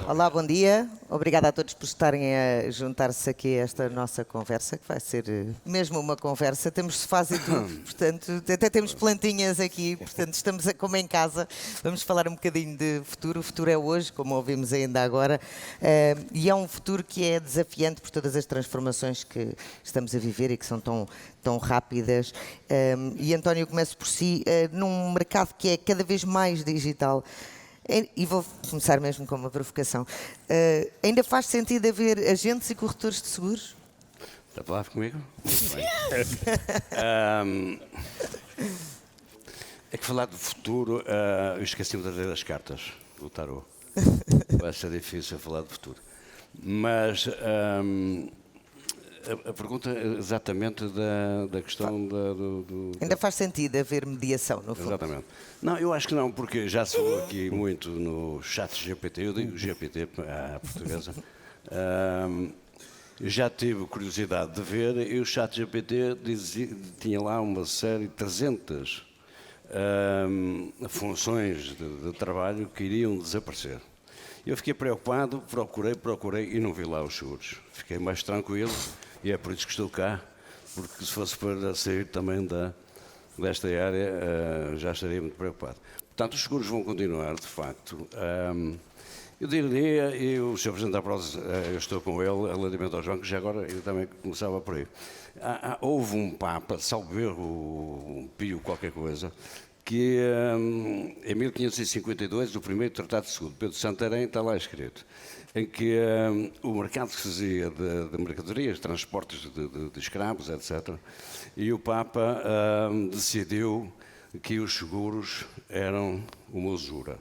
Olá, bom dia. Obrigada a todos por estarem a juntar-se aqui a esta nossa conversa, que vai ser mesmo uma conversa. Temos sofás e tudo, portanto, até temos plantinhas aqui, portanto, estamos como em casa. Vamos falar um bocadinho de futuro. O futuro é hoje, como ouvimos ainda agora, e é um futuro que é desafiante por todas as transformações que estamos a viver e que são tão rápidas. E António, eu começo por si, num mercado que é cada vez mais digital. E vou começar mesmo com uma provocação. Ainda faz sentido haver agentes e corretores de seguros? Está a falar comigo? É que falar do futuro, eu esqueci-me de ler as cartas do tarot. Vai ser difícil falar do futuro. Mas a pergunta é exatamente da questão do... Ainda faz sentido haver mediação, no fundo? Exatamente. Não, eu acho que não, porque já se falou aqui muito no chat GPT, eu digo GPT à portuguesa. Eu já tive curiosidade de ver e o chat GPT tinha lá uma série de 300 funções de trabalho que iriam desaparecer. Eu fiquei preocupado, procurei e não vi lá os seguros. Fiquei mais tranquilo e é por isso que estou cá, porque se fosse para sair também desta área já estaria muito preocupado. Portanto, os seguros vão continuar, de facto. Eu diria, e o Sr. Presidente da Prozis, eu estou com ele, relativamente aos bancos, já agora eu também começava por aí. Houve um Papa, salvo erro, um Pio qualquer coisa, que em 1552, o primeiro Tratado de Seguro, Pedro Santarém, está lá escrito, em que o mercado se fazia de mercadorias, transportes de escravos, etc. E o Papa decidiu que os seguros eram uma usura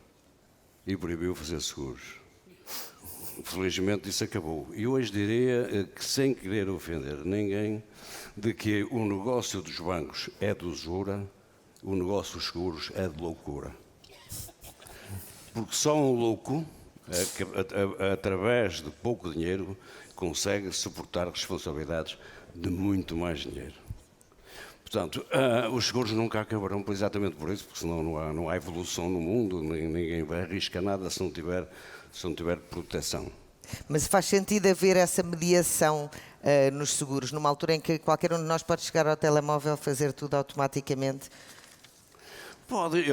e proibiu fazer seguros. Felizmente isso acabou. E hoje diria que, sem querer ofender ninguém, de que o negócio dos bancos é de usura, o negócio dos seguros é de loucura. Porque só um louco, através de pouco dinheiro, consegue suportar responsabilidades de muito mais dinheiro. Portanto, os seguros nunca acabarão exatamente por isso, porque senão não há evolução no mundo, ninguém vai arriscar nada se não tiver proteção. Mas faz sentido haver essa mediação nos seguros, numa altura em que qualquer um de nós pode chegar ao telemóvel, fazer tudo automaticamente? Pode,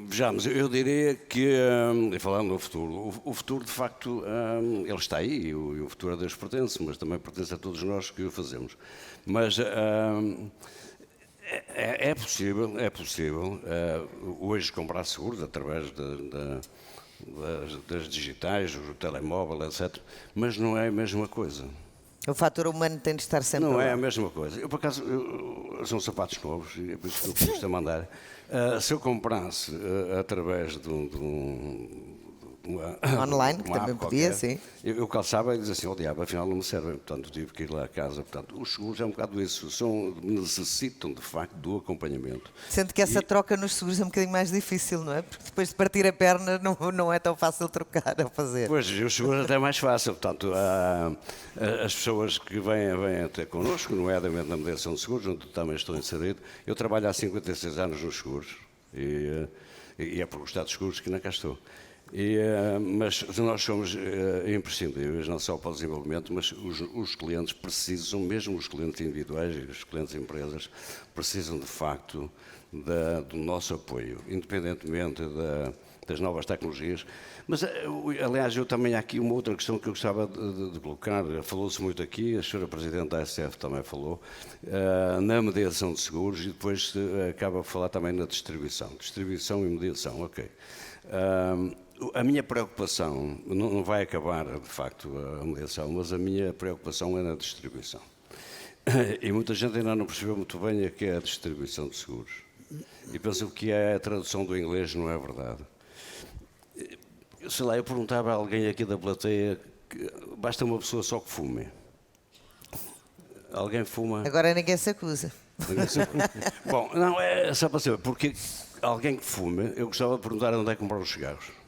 vejamos, eu diria que, falando no futuro, o futuro de facto, ele está aí, e o futuro a Deus pertence, mas também pertence a todos nós que o fazemos. Mas é possível hoje comprar seguros através das digitais, do telemóvel, etc., mas não é a mesma coisa. O fator humano tem de estar sempre Não lá. é a mesma coisa. Eu, por acaso, são sapatos novos, e é por isso que eu custa mandar. Se eu comprasse através de Online, que também podia, qualquer, sim. Eu calçava e dizia assim, diabo, afinal não me servem, portanto tive que ir lá a casa. Portanto, os seguros é um bocado isso, necessitam de facto do acompanhamento. Sendo que essa troca nos seguros é um bocadinho mais difícil, não é? Porque depois de partir a perna não é tão fácil trocar ou fazer. Pois, os seguros até é mais fácil, portanto, as pessoas que vêm até connosco, nomeadamente na mediação de seguros, onde também estou inserido, eu trabalho há 56 anos nos seguros e é por gostar dos seguros que ainda cá estou. Mas nós somos imprescindíveis, não só para o desenvolvimento, mas os clientes precisam, mesmo os clientes individuais e os clientes de empresas, precisam de facto do nosso apoio, independentemente das novas tecnologias. Mas, aliás, eu também há aqui uma outra questão que eu gostava de colocar, falou-se muito aqui, a senhora Presidente da ASF também falou, na mediação de seguros e depois acaba a falar também na distribuição e mediação, ok. A minha preocupação, não vai acabar de facto a mediação, mas a minha preocupação é na distribuição. E muita gente ainda não percebeu muito bem o que é a distribuição de seguros. E pensam que é a tradução do inglês, não é verdade. Sei lá, eu perguntava a alguém aqui da plateia, basta uma pessoa só que fume. Alguém fuma? Agora ninguém se acusa. Bom, não, é só para saber, porque alguém que fume, eu gostava de perguntar onde é que comprou os cigarros.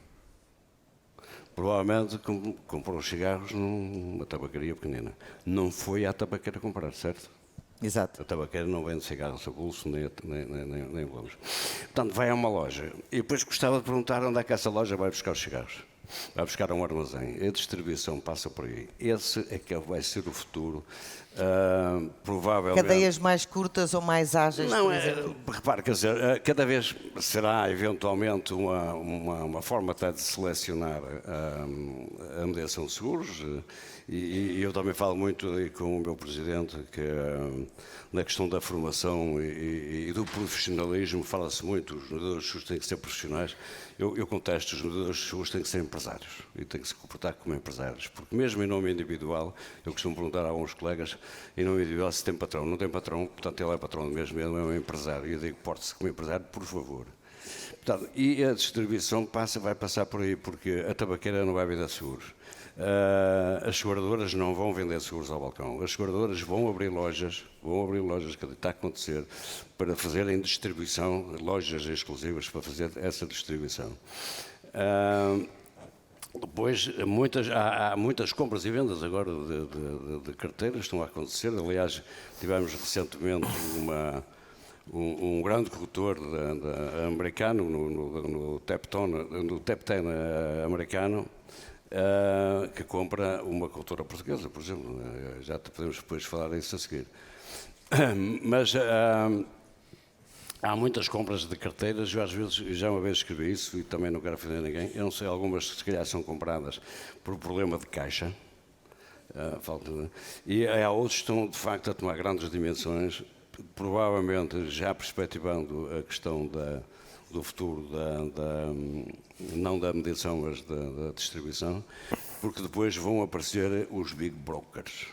Provavelmente comprou os cigarros numa tabacaria pequenina. Não foi à tabaqueira comprar, certo? Exato. A tabaqueira não vende cigarros a bolso, nem bolos. Portanto, vai a uma loja. E depois gostava de perguntar onde é que essa loja vai buscar os cigarros. vai buscar a um armazém. A distribuição passa por aí. Esse é que vai ser o futuro. Provavelmente... Cadeias mais curtas ou mais ágeis, Não, por exemplo? repare, quer dizer, cada vez será eventualmente uma forma até de selecionar a mediação de seguros, e eu também falo muito aí com o meu presidente que na questão da formação e do profissionalismo fala-se muito, os mediadores de seguros têm que ser profissionais. Eu contesto, os mediadores de seguros têm que ser empresários e têm que se comportar como empresários, porque mesmo em nome individual, eu costumo perguntar a alguns colegas, em nome individual se tem patrão, não tem patrão, portanto ele é patrão mesmo, ele é um empresário, e eu digo, porte-se como empresário, por favor. Portanto, e a distribuição vai passar por aí, porque a tabaqueira não vai vender seguros. As seguradoras não vão vender seguros ao balcão. As seguradoras vão abrir lojas, que está a acontecer, para fazerem distribuição, lojas exclusivas para fazer essa distribuição. Depois, há muitas compras e vendas agora de carteiras que estão a acontecer. Aliás, tivemos recentemente um grande corretor americano, no Top 10 americano, que compra uma corretora portuguesa, por exemplo. Já podemos depois falar disso a seguir. Mas há muitas compras de carteiras, eu às vezes, já uma vez escrevi isso e também não quero ofender ninguém, eu não sei, algumas se calhar são compradas por problema de caixa, e há outros que estão de facto a tomar grandes dimensões, provavelmente já perspectivando a questão do futuro, não da mediação, mas da distribuição, porque depois vão aparecer os big brokers.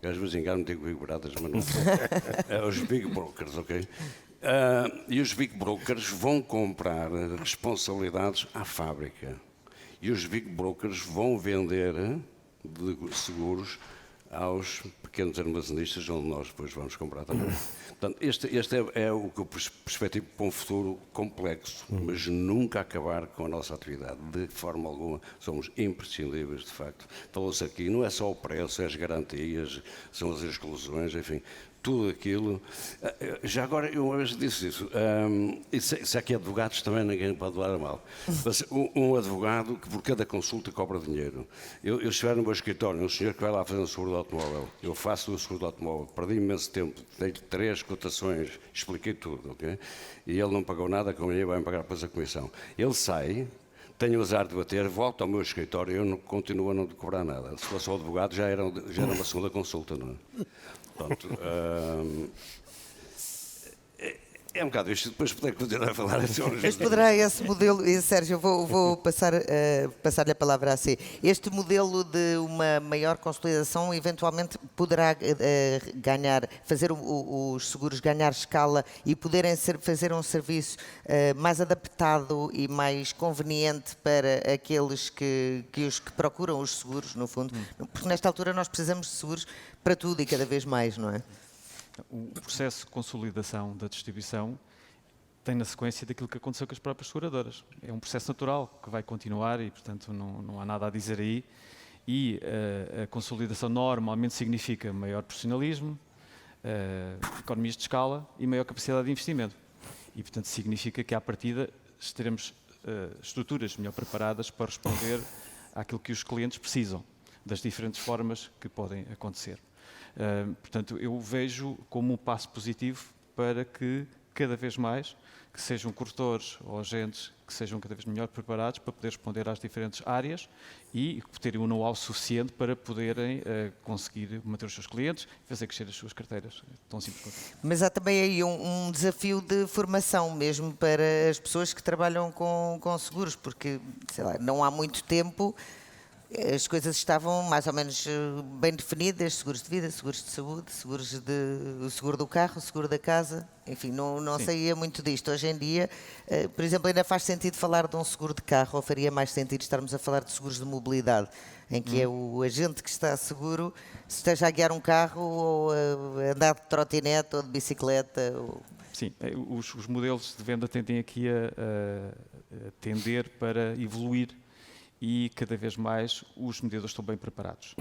Às vezes engano, digo big brothers, mas não. Os big brokers, ok? E os big brokers vão comprar responsabilidades à fábrica. E os big brokers vão vender seguros aos pequenos armazenistas, onde nós depois vamos comprar também. Portanto, este é o que eu perspectivo para um futuro complexo, mas nunca acabar com a nossa atividade, de forma alguma. Somos imprescindíveis, de facto. Falou-se aqui, não é só o preço, é as garantias, são as exclusões, enfim, tudo aquilo. Já agora, eu uma vez disse isso, se aqui advogados também ninguém pode levar a mal, mas um advogado que por cada consulta cobra dinheiro. Eu estiver no meu escritório, um senhor que vai lá fazer um seguro de automóvel, eu faço o seguro de automóvel, perdi imenso tempo, dei 3 cotações, expliquei tudo, ok? E ele não pagou nada, como ele vai pagar depois a comissão. Ele sai, tenho o azar de bater, volto ao meu escritório e eu continuo a não cobrar nada. Se fosse o advogado já era uma segunda consulta, não é? Portanto, é um bocado isto, depois poder continuar a falar. Mas poderá esse modelo, e Sérgio, eu vou passar-lhe a palavra a si. Este modelo de uma maior consolidação eventualmente poderá fazer os seguros ganhar escala e poderem fazer um serviço mais adaptado e mais conveniente para aqueles que procuram os seguros, no fundo. Porque nesta altura nós precisamos de seguros para tudo e cada vez mais, não é? O processo de consolidação da distribuição tem na sequência daquilo que aconteceu com as próprias seguradoras. É um processo natural que vai continuar e, portanto, não há nada a dizer aí. E a consolidação normalmente significa maior profissionalismo, economias de escala e maior capacidade de investimento. E, portanto, significa que, à partida, teremos estruturas melhor preparadas para responder àquilo que os clientes precisam, das diferentes formas que podem acontecer. Portanto, eu vejo como um passo positivo para que, cada vez mais, que sejam corretores ou agentes que sejam cada vez melhor preparados para poder responder às diferentes áreas e terem um know-how suficiente para poderem conseguir manter os seus clientes e fazer crescer as suas carteiras. Tão simples quanto isso. Mas há também aí um desafio de formação mesmo para as pessoas que trabalham com seguros, porque, sei lá, não há muito tempo as coisas estavam mais ou menos bem definidas, seguros de vida, seguros de saúde, o seguro do carro, o seguro da casa, enfim, não saía muito disto. Hoje em dia, por exemplo, ainda faz sentido falar de um seguro de carro, ou faria mais sentido estarmos a falar de seguros de mobilidade, em que é o agente que está seguro, se esteja a guiar um carro, ou a andar de trotinete, ou de bicicleta. Sim, os modelos de venda tendem aqui a tender para evoluir e cada vez mais os mediadores estão bem preparados.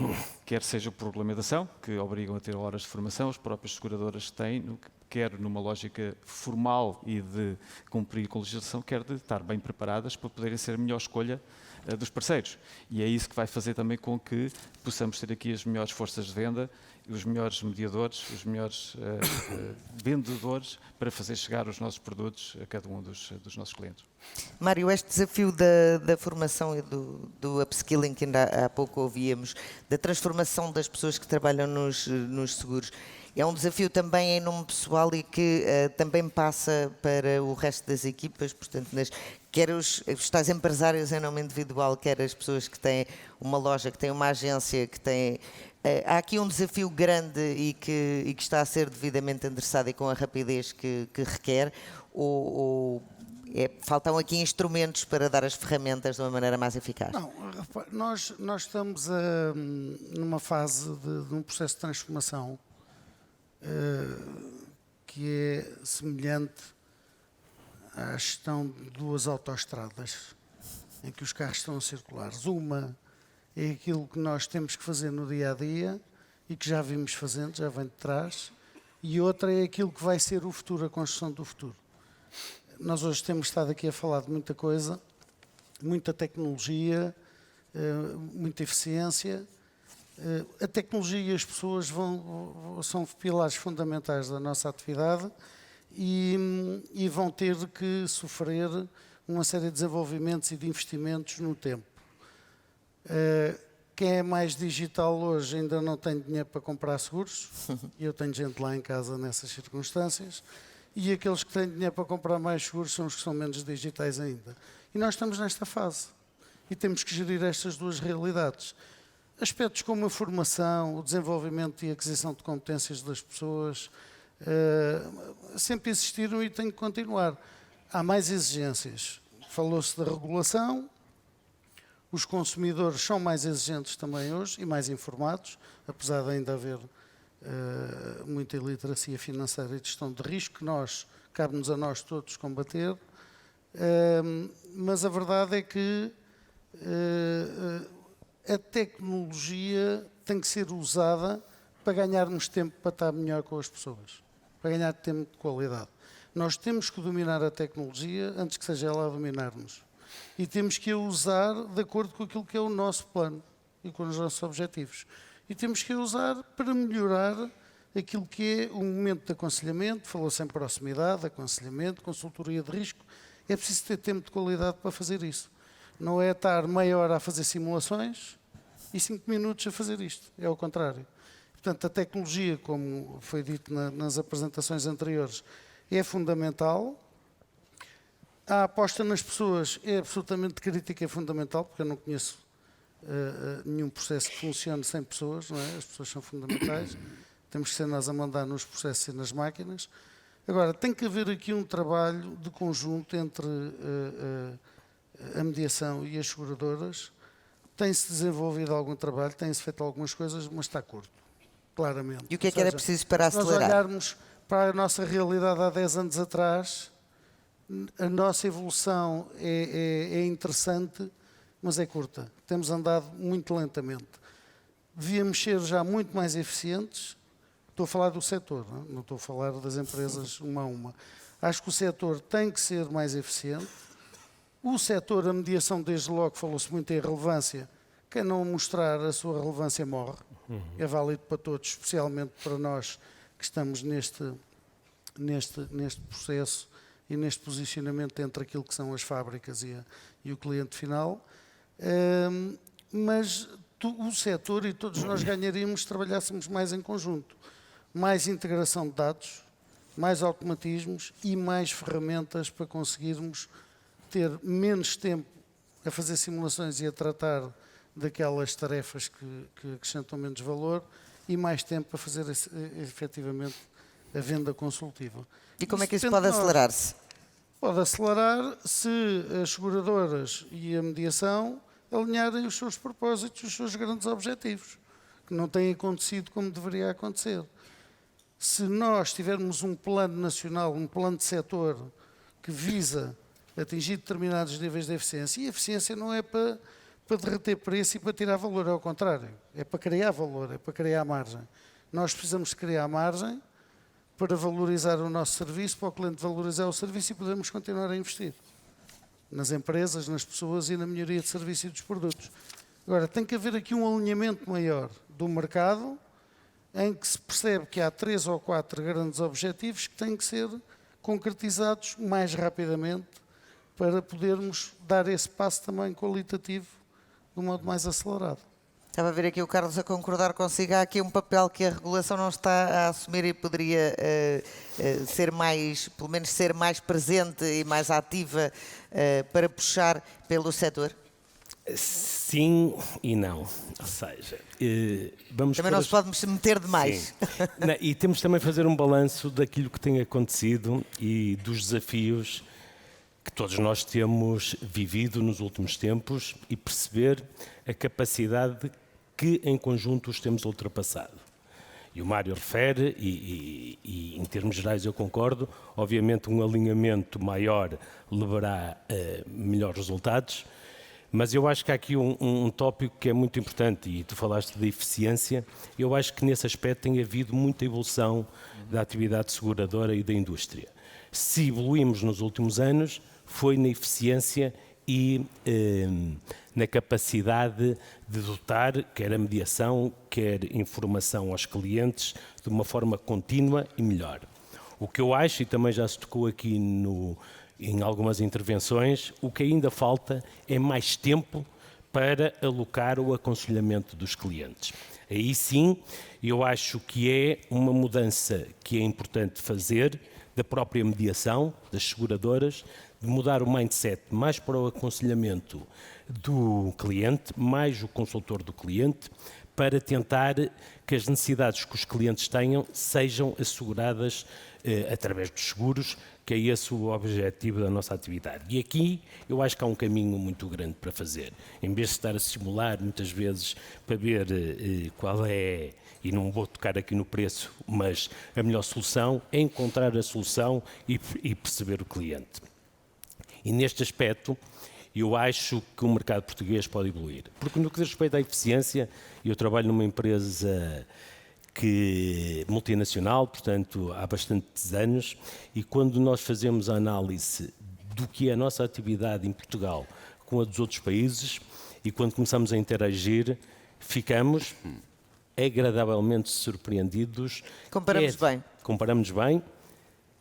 Quer seja por regulamentação, que obrigam a ter horas de formação, as próprias seguradoras têm, quer numa lógica formal e de cumprir com a legislação, quer de estar bem preparadas para poderem ser a melhor escolha dos parceiros. E é isso que vai fazer também com que possamos ter aqui as melhores forças de venda, os melhores mediadores, os melhores vendedores para fazer chegar os nossos produtos a cada um dos nossos clientes. Mário, este desafio da formação e do upskilling que ainda há pouco ouvíamos, da transformação das pessoas que trabalham nos seguros, é um desafio também em nome pessoal e que também passa para o resto das equipas, portanto, quer os tais empresários em nome individual, quer as pessoas que têm uma loja, que têm uma agência, que têm... Há aqui um desafio grande e que está a ser devidamente endereçado e com a rapidez que requer, faltam aqui instrumentos para dar as ferramentas de uma maneira mais eficaz? Não, nós estamos numa fase de um processo de transformação que é semelhante à gestão de duas autoestradas em que os carros estão a circular. Uma é aquilo que nós temos que fazer no dia a dia e que já vimos fazendo, já vem de trás, e outra é aquilo que vai ser o futuro, a construção do futuro. Nós hoje temos estado aqui a falar de muita coisa, muita tecnologia, muita eficiência. A tecnologia e as pessoas são pilares fundamentais da nossa atividade e vão ter que sofrer uma série de desenvolvimentos e de investimentos no tempo. Quem é mais digital hoje ainda não tem dinheiro para comprar seguros, e eu tenho gente lá em casa nessas circunstâncias, e aqueles que têm dinheiro para comprar mais seguros são os que são menos digitais ainda. E nós estamos nesta fase e temos que gerir estas duas realidades. Aspectos como a formação, o desenvolvimento e a aquisição de competências das pessoas sempre existiram e têm que continuar. Há mais exigências. Falou-se da regulação, os consumidores são mais exigentes também hoje e mais informados, apesar de ainda haver muita iliteracia financeira e de gestão de risco, que cabe-nos a nós todos combater, mas a verdade é que a tecnologia tem que ser usada para ganharmos tempo para estar melhor com as pessoas, para ganhar tempo de qualidade. Nós temos que dominar a tecnologia antes que seja ela a dominar-nos. E temos que a usar de acordo com aquilo que é o nosso plano e com os nossos objetivos. E temos que a usar para melhorar aquilo que é o momento de aconselhamento, falou-se em proximidade, aconselhamento, consultoria de risco. É preciso ter tempo de qualidade para fazer isso. Não é estar meia hora a fazer simulações e 5 minutos a fazer isto. É ao contrário. Portanto, a tecnologia, como foi dito nas apresentações anteriores, é fundamental. A aposta nas pessoas é absolutamente crítica e fundamental, porque eu não conheço nenhum processo que funcione sem pessoas, não é? As pessoas são fundamentais. Temos que ser nós a mandar nos processos e nas máquinas. Agora, tem que haver aqui um trabalho de conjunto entre a mediação e as seguradoras. Tem-se desenvolvido algum trabalho, tem-se feito algumas coisas, mas está curto, claramente. E o que é que era preciso para acelerar? Se nós olharmos para a nossa realidade há 10 anos atrás, a nossa evolução é interessante, mas é curta. Temos andado muito lentamente. Devíamos ser já muito mais eficientes. Estou a falar do setor, não estou a falar das empresas uma a uma. Acho que o setor tem que ser mais eficiente. O setor, a mediação, desde logo, falou-se muito em relevância. Quem não mostrar a sua relevância morre. É válido para todos, especialmente para nós que estamos neste processo e neste posicionamento entre aquilo que são as fábricas e o cliente final. Mas o setor e todos nós ganharíamos se trabalhássemos mais em conjunto. Mais integração de dados, mais automatismos e mais ferramentas para conseguirmos ter menos tempo a fazer simulações e a tratar daquelas tarefas que acrescentam menos valor e mais tempo para fazer efetivamente a venda consultiva. E como é que isso pode acelerar-se? Pode acelerar se as seguradoras e a mediação alinharem os seus propósitos, os seus grandes objetivos, que não têm acontecido como deveria acontecer. Se nós tivermos um plano nacional, um plano de setor que visa atingir determinados níveis de eficiência, e a eficiência não é para derreter preço e para tirar valor, é ao contrário, é para criar valor, é para criar margem. Nós precisamos de criar margem para valorizar o nosso serviço, para o cliente valorizar o serviço e podermos continuar a investir nas empresas, nas pessoas e na melhoria de serviço e dos produtos. Agora, tem que haver aqui um alinhamento maior do mercado, em que se percebe que há 3 ou 4 grandes objetivos que têm que ser concretizados mais rapidamente para podermos dar esse passo também qualitativo de um modo mais acelerado. Estava a ver aqui o Carlos a concordar consigo. Há aqui um papel que a regulação não está a assumir e poderia ser mais, pelo menos ser mais presente e mais ativa para puxar pelo setor? Sim e não. Ou seja, vamos Também não se pode meter demais. E temos também fazer um balanço daquilo que tem acontecido e dos desafios que todos nós temos vivido nos últimos tempos e perceber a capacidade que em conjunto os temos ultrapassado. E o Mário refere, e em termos gerais eu concordo, obviamente um alinhamento maior levará a melhores resultados, mas eu acho que há aqui um tópico que é muito importante, e tu falaste da eficiência. Eu acho que nesse aspecto tem havido muita evolução da atividade seguradora e da indústria. Se evoluímos nos últimos anos, foi na eficiência e na capacidade de dotar, quer a mediação, quer informação aos clientes, de uma forma contínua e melhor. O que eu acho, e também já se tocou aqui em algumas intervenções, o que ainda falta é mais tempo para alocar o aconselhamento dos clientes. Aí sim, eu acho que é uma mudança que é importante fazer da própria mediação, das seguradoras, de mudar o mindset mais para o aconselhamento do cliente, mais o consultor do cliente, para tentar que as necessidades que os clientes tenham sejam asseguradas através dos seguros, que é esse o objetivo da nossa atividade. E aqui eu acho que há um caminho muito grande para fazer. Em vez de estar a simular muitas vezes para ver qual é, e não vou tocar aqui no preço, mas a melhor solução é encontrar a solução e perceber o cliente. E neste aspecto, eu acho que o mercado português pode evoluir. Porque no que diz respeito à eficiência, eu trabalho numa empresa multinacional, portanto, há bastantes anos, e quando nós fazemos a análise do que é a nossa atividade em Portugal com a dos outros países, e quando começamos a interagir, ficamos agradavelmente surpreendidos. Comparamos bem.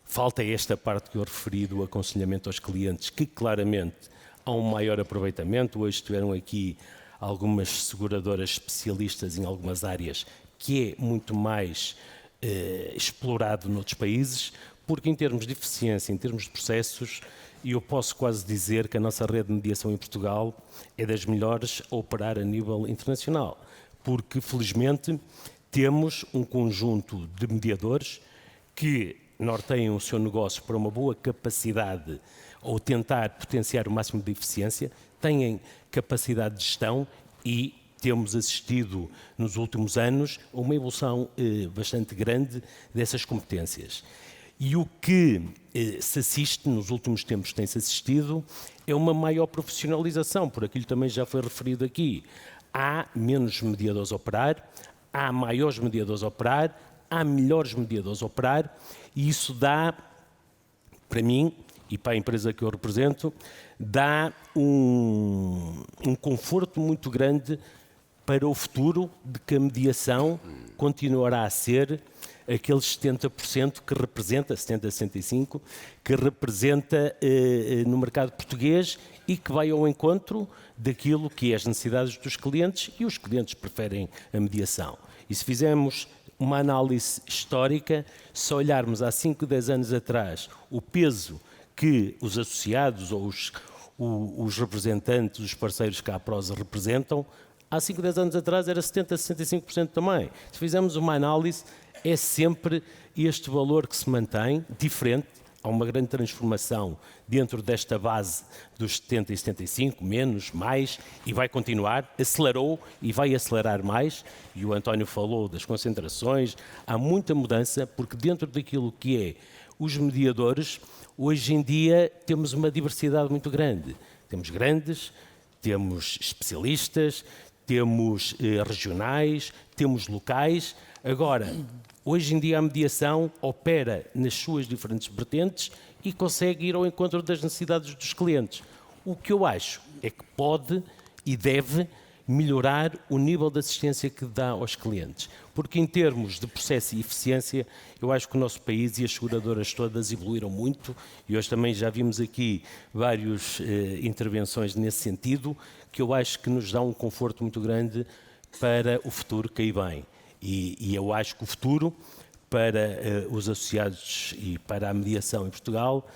Falta esta parte que eu referi do aconselhamento aos clientes, que claramente há um maior aproveitamento. Hoje estiveram aqui algumas seguradoras especialistas em algumas áreas, que é muito mais explorado noutros países, porque em termos de eficiência, em termos de processos, eu posso quase dizer que a nossa rede de mediação em Portugal é das melhores a operar a nível internacional, porque felizmente temos um conjunto de mediadores que norteiam o seu negócio para uma boa capacidade ou tentar potenciar o máximo de eficiência, têm capacidade de gestão e temos assistido nos últimos anos a uma evolução bastante grande dessas competências. E o que se assiste, nos últimos tempos tem-se assistido, é uma maior profissionalização, por aquilo também já foi referido aqui. Há menos mediadores a operar, há maiores mediadores a operar, há melhores mediadores a operar, e isso dá, para mim e para a empresa que eu represento, dá um conforto muito grande para o futuro de que a mediação continuará a ser aqueles 70% que representa, 70-65%, que representa no mercado português e que vai ao encontro daquilo que é as necessidades dos clientes, e os clientes preferem a mediação. E se fizermos uma análise histórica, se olharmos há 5, 10 anos atrás, o peso que os associados ou os representantes, os parceiros que a Prosa representam, há 5, 10 anos atrás era 70-65% também. Se fizermos uma análise, é sempre este valor que se mantém, diferente. Há uma grande transformação dentro desta base dos 70 e 75, menos, mais, e vai continuar, acelerou e vai acelerar mais, e o António falou das concentrações, há muita mudança, porque dentro daquilo que é os mediadores, hoje em dia temos uma diversidade muito grande. Temos grandes, temos especialistas, temos regionais, temos locais. Agora, hoje em dia a mediação opera nas suas diferentes vertentes e consegue ir ao encontro das necessidades dos clientes. O que eu acho é que pode e deve melhorar o nível de assistência que dá aos clientes. Porque em termos de processo e eficiência, eu acho que o nosso país e as seguradoras todas evoluíram muito e hoje também já vimos aqui várias intervenções nesse sentido, que eu acho que nos dá um conforto muito grande para o futuro que aí vem. E eu acho que o futuro para os associados e para a mediação em Portugal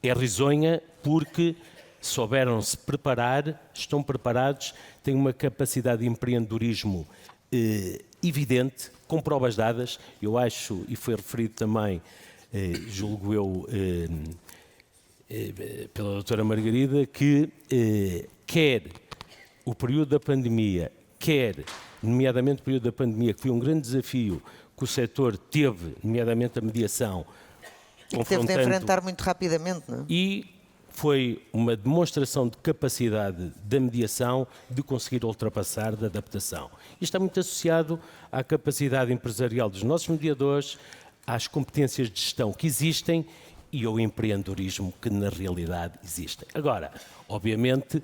é risonha porque souberam-se preparar, estão preparados, têm uma capacidade de empreendedorismo evidente, com provas dadas. Eu acho, e foi referido também, julgo eu, pela doutora Margarida, que quer o período da pandemia, quer, nomeadamente o período da pandemia, que foi um grande desafio que o setor teve, nomeadamente a mediação, e que teve de enfrentar muito rapidamente, não é? E foi uma demonstração de capacidade da mediação de conseguir ultrapassar, da adaptação. Isto está muito associado à capacidade empresarial dos nossos mediadores, às competências de gestão que existem e ao empreendedorismo que na realidade existem. Agora, obviamente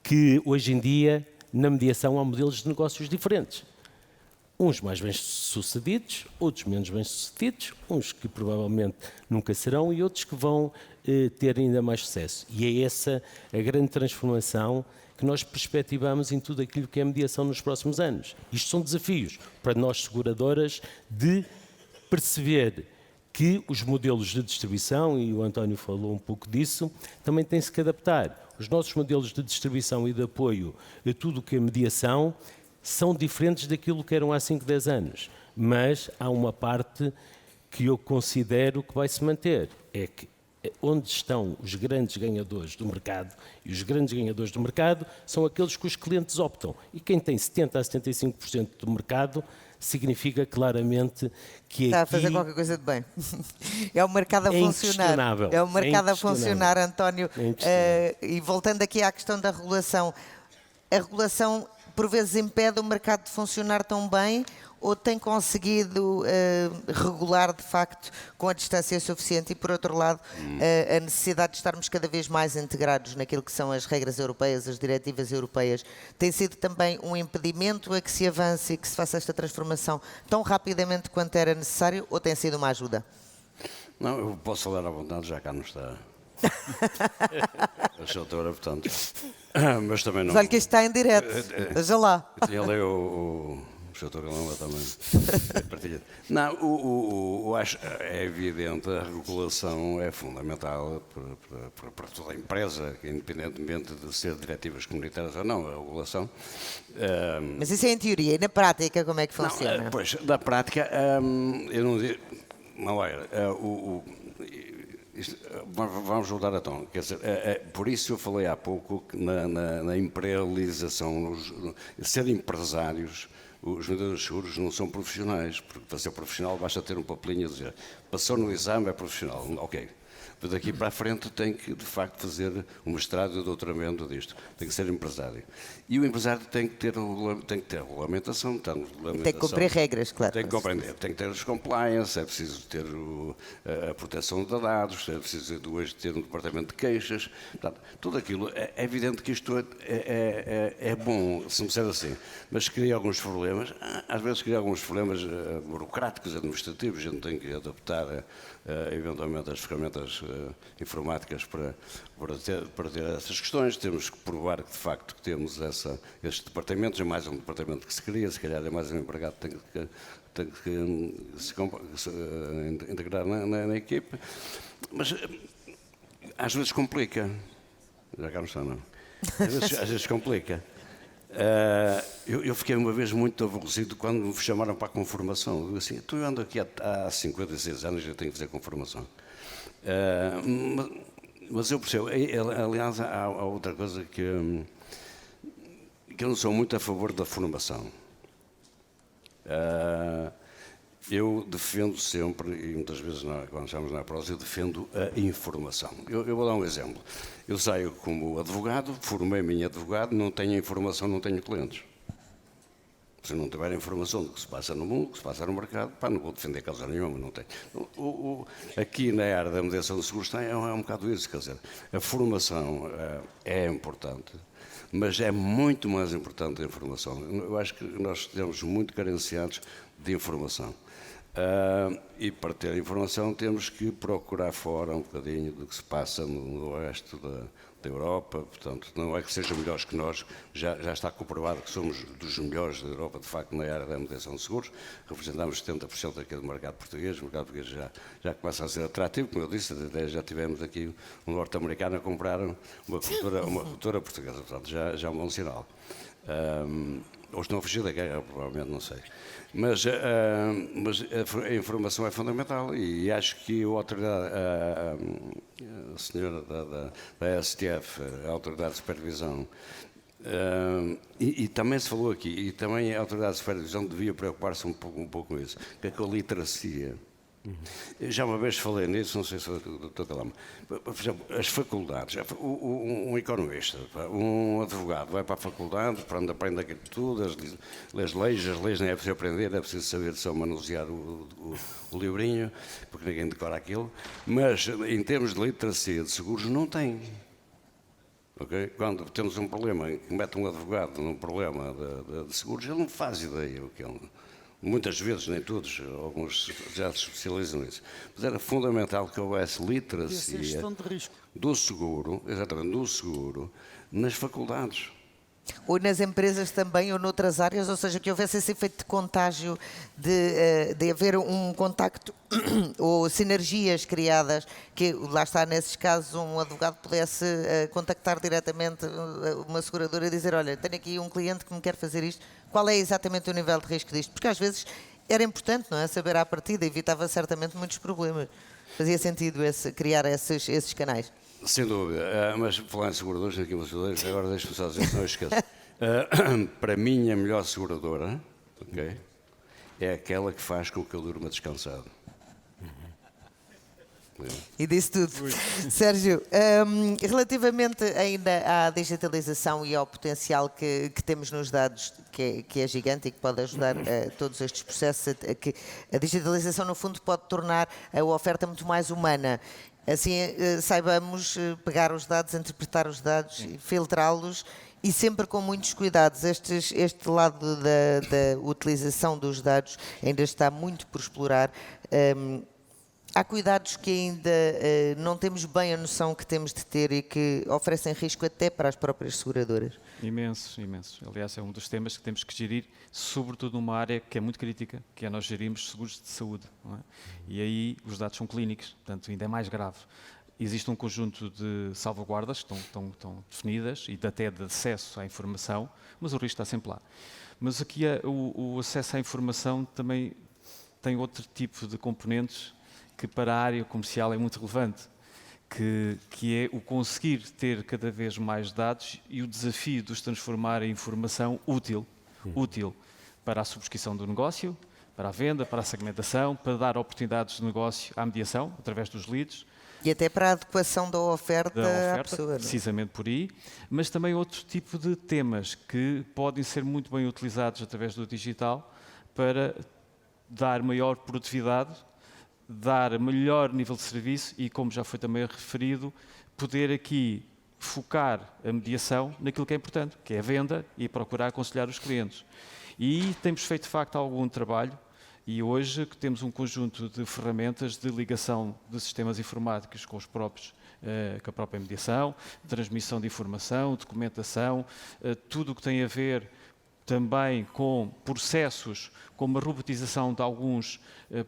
que hoje em dia na mediação há modelos de negócios diferentes. Uns mais bem-sucedidos, outros menos bem-sucedidos, uns que provavelmente nunca serão e outros que vão ter ainda mais sucesso. E é essa a grande transformação que nós perspectivamos em tudo aquilo que é mediação nos próximos anos. Isto são desafios para nós seguradoras de perceber que os modelos de distribuição, e o António falou um pouco disso, também têm-se que adaptar. Os nossos modelos de distribuição e de apoio a tudo o que é mediação são diferentes daquilo que eram há 5, 10 anos, mas há uma parte que eu considero que vai se manter, é que onde estão os grandes ganhadores do mercado, e os grandes ganhadores do mercado são aqueles que os clientes optam, e quem tem 70% a 75% do mercado significa claramente que está aqui a fazer qualquer coisa de bem. É o mercado a funcionar. É o mercado a funcionar, António. E voltando aqui à questão da regulação, a regulação por vezes impede o mercado de funcionar tão bem ou tem conseguido regular de facto com a distância suficiente e por outro lado a necessidade de estarmos cada vez mais integrados naquilo que são as regras europeias, as diretivas europeias, tem sido também um impedimento a que se avance e que se faça esta transformação tão rapidamente quanto era necessário ou tem sido uma ajuda? Não, eu posso falar à vontade, já cá não está a doutora, portanto. Mas também não. Mas olha que isto está em direto. Veja lá. Eu tinha ali o doutor Galamba também. Não, eu acho é evidente, a regulação é fundamental para toda a empresa, independentemente de ser diretivas comunitárias ou não, a regulação. Mas isso é em teoria, e na prática como é que funciona? Não, pois, na prática, eu não digo. Não é. Vamos voltar a tom. Quer dizer, por isso eu falei há pouco que na imperialização, ser empresários, os vendedores de seguros não são profissionais, porque para ser profissional basta ter um papelinho a dizer passou no exame, é profissional. Ok. Mas daqui para a frente tem que, de facto, fazer um mestrado e um doutoramento disto. Tem que ser empresário. E o empresário tem que ter regulamentação. Tem que cumprir regras, claro. Tem que compreender. Tem que ter os compliance, é preciso ter a proteção de dados, é preciso hoje ter um departamento de queixas. Portanto, tudo aquilo, é evidente que isto é bom, se me disser assim, mas cria alguns problemas. Às vezes cria alguns problemas burocráticos, administrativos. A gente tem que adaptar eventualmente as ferramentas informáticas para ter essas questões. Temos que provar que de facto que temos estes departamentos. É mais um departamento que se cria, se calhar é mais um empregado que tem que se integrar na equipe. Mas às vezes complica. Já cá não está, não. Às vezes complica. Eu fiquei uma vez muito aborrecido quando me chamaram para a conformação. Eu assim, eu ando aqui há 56 anos e já tenho que fazer conformação. Mas eu percebo. Aliás, há outra coisa que eu não sou muito a favor da formação. Eu defendo sempre, e muitas vezes quando estamos na prosa, eu defendo a informação. Eu vou dar um exemplo. Eu saio como advogado, formei-me em advogado, não tenho informação, não tenho clientes. Se não tiver informação do que se passa no mundo, do que se passa no mercado, pá, não vou defender causa nenhuma, não tem. Aqui na área da mediação de seguros é um bocado isso, quer dizer, a formação é importante, mas é muito mais importante a informação. Eu acho que nós estamos muito carenciados de informação. E para ter informação temos que procurar fora um bocadinho do que se passa no resto da Europa, portanto, não é que sejam melhores que nós, já está comprovado que somos dos melhores da Europa, de facto, na área da mediação de seguros, representamos 70% aqui do mercado português, o mercado português já começa a ser atrativo, como eu disse, até já tivemos aqui um norte-americano a comprar uma cultura portuguesa, portanto, já é um bom sinal. Ou estão a fugir da guerra, provavelmente, não sei. Mas a informação é fundamental e acho que a senhora da STF, a Autoridade de Supervisão, e também se falou aqui, e também a Autoridade de Supervisão devia preocupar-se um pouco com isso, que é com a literacia. Já uma vez falei nisso, não sei se estou calado. Por exemplo, as faculdades, um economista, um advogado vai para a faculdade, aprende aquilo tudo, as leis nem é preciso aprender, é preciso saber só manusear o livrinho, porque ninguém decora aquilo, mas em termos de literacia de seguros não tem. Okay? Quando temos um problema, que mete um advogado num problema de seguros, ele não faz ideia o que é. Muitas vezes, nem todos, alguns já se especializam nisso. Mas era fundamental que houvesse literacia do seguro, exatamente, do seguro, nas faculdades. Ou nas empresas também, ou noutras áreas, ou seja, que houvesse esse efeito de contágio, de haver um contacto ou sinergias criadas, que lá está, nesses casos, um advogado pudesse contactar diretamente uma seguradora e dizer, olha, tenho aqui um cliente que me quer fazer isto, qual é exatamente o nível de risco disto? Porque às vezes era importante, não é? Saber à partida, evitava certamente muitos problemas. Fazia sentido criar esses canais. Sem dúvida, mas falar em seguradores, aqui uma seguradora, agora deixe-me só dizer, se não esqueço. Para mim, a melhor seguradora, okay, é aquela que faz com que eu durma descansado. E disse tudo. Sérgio, relativamente ainda à digitalização e ao potencial que temos nos dados, que é gigante e que pode ajudar todos estes processos, que a digitalização, no fundo, pode tornar a oferta muito mais humana. Assim, saibamos pegar os dados, interpretar os dados, filtrá-los e sempre com muitos cuidados. Este lado da utilização dos dados ainda está muito por explorar. Há cuidados que ainda não temos bem a noção que temos de ter e que oferecem risco até para as próprias seguradoras. Imensos, imensos. Aliás, é um dos temas que temos que gerir, sobretudo numa área que é muito crítica, que é nós gerirmos seguros de saúde. Não é? E aí os dados são clínicos, portanto ainda é mais grave. Existe um conjunto de salvaguardas que estão definidas e até de acesso à informação, mas o risco está sempre lá. Mas aqui o acesso à informação também tem outro tipo de componentes que para a área comercial é muito relevante, que é o conseguir ter cada vez mais dados e o desafio de os transformar em informação útil para a subscrição do negócio, para a venda, para a segmentação, para dar oportunidades de negócio à mediação, através dos leads. E até para a adequação da oferta à pessoa. Não? Precisamente por aí, mas também outro tipo de temas que podem ser muito bem utilizados através do digital para dar maior produtividade, dar melhor nível de serviço e, como já foi também referido, poder aqui focar a mediação naquilo que é importante, que é a venda e procurar aconselhar os clientes. E temos feito, de facto, algum trabalho e hoje que temos um conjunto de ferramentas de ligação de sistemas informáticos com os próprios, com a própria mediação, transmissão de informação, documentação, tudo o que tem a ver também com processos, como a robotização de alguns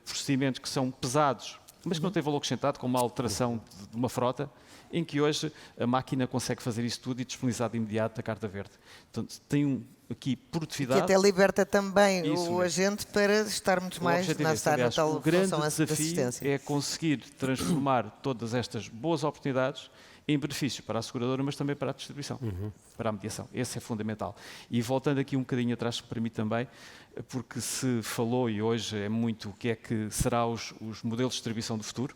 procedimentos que são pesados, mas que não têm valor acrescentado, como a alteração de uma frota, em que hoje a máquina consegue fazer isso tudo e disponibilizar de imediato a carta verde. Portanto, tem aqui produtividade. E que até liberta também o agente para estar muito mais na tal o grande desafio é conseguir transformar todas estas boas oportunidades em benefício para a seguradora, mas também para a distribuição, para a mediação. Esse é fundamental. E voltando aqui um bocadinho atrás, para mim também, porque se falou e hoje é muito o que é que será os modelos de distribuição do futuro,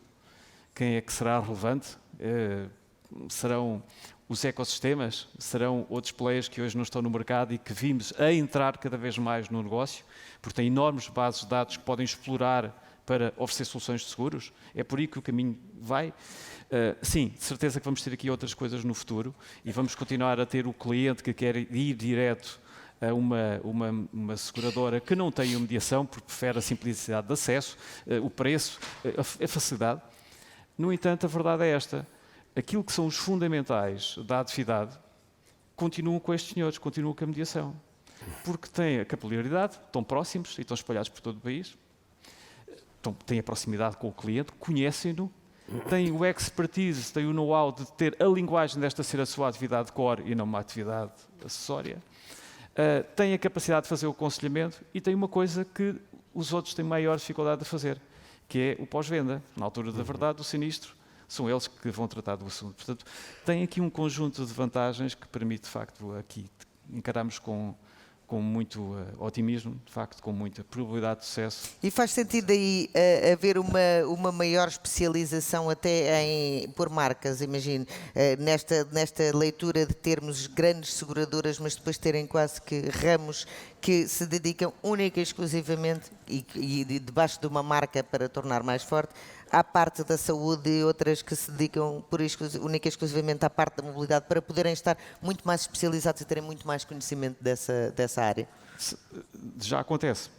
quem é que será relevante, serão Os ecossistemas serão outros players que hoje não estão no mercado e que vimos a entrar cada vez mais no negócio, porque têm enormes bases de dados que podem explorar para oferecer soluções de seguros. É por aí que o caminho vai. Sim, de certeza que vamos ter aqui outras coisas no futuro e vamos continuar a ter o cliente que quer ir direto a uma seguradora que não tem a mediação, porque prefere a simplicidade de acesso, o preço, a facilidade. No entanto, a verdade é esta. Aquilo que são os fundamentais da atividade continuam com estes senhores, continuam com a mediação. Porque têm a capilaridade, estão próximos e estão espalhados por todo o país, têm a proximidade com o cliente, conhecem-no, têm o expertise, têm o know-how de ter a linguagem desta ser a sua atividade core e não uma atividade acessória, têm a capacidade de fazer o aconselhamento e têm uma coisa que os outros têm maior dificuldade de fazer, que é o pós-venda. Na altura da verdade, do sinistro, são eles que vão tratar do assunto. Portanto, tem aqui um conjunto de vantagens que permite, de facto, aqui encararmos com muito otimismo, de facto, com muita probabilidade de sucesso. E faz sentido aí haver uma maior especialização até por marcas, imagino, nesta leitura de termos grandes seguradoras, mas depois terem quase que ramos que se dedicam única e exclusivamente e debaixo de uma marca para tornar mais forte, à parte da saúde e outras que se dedicam única e exclusivamente à parte da mobilidade para poderem estar muito mais especializados e terem muito mais conhecimento dessa área. Já acontece.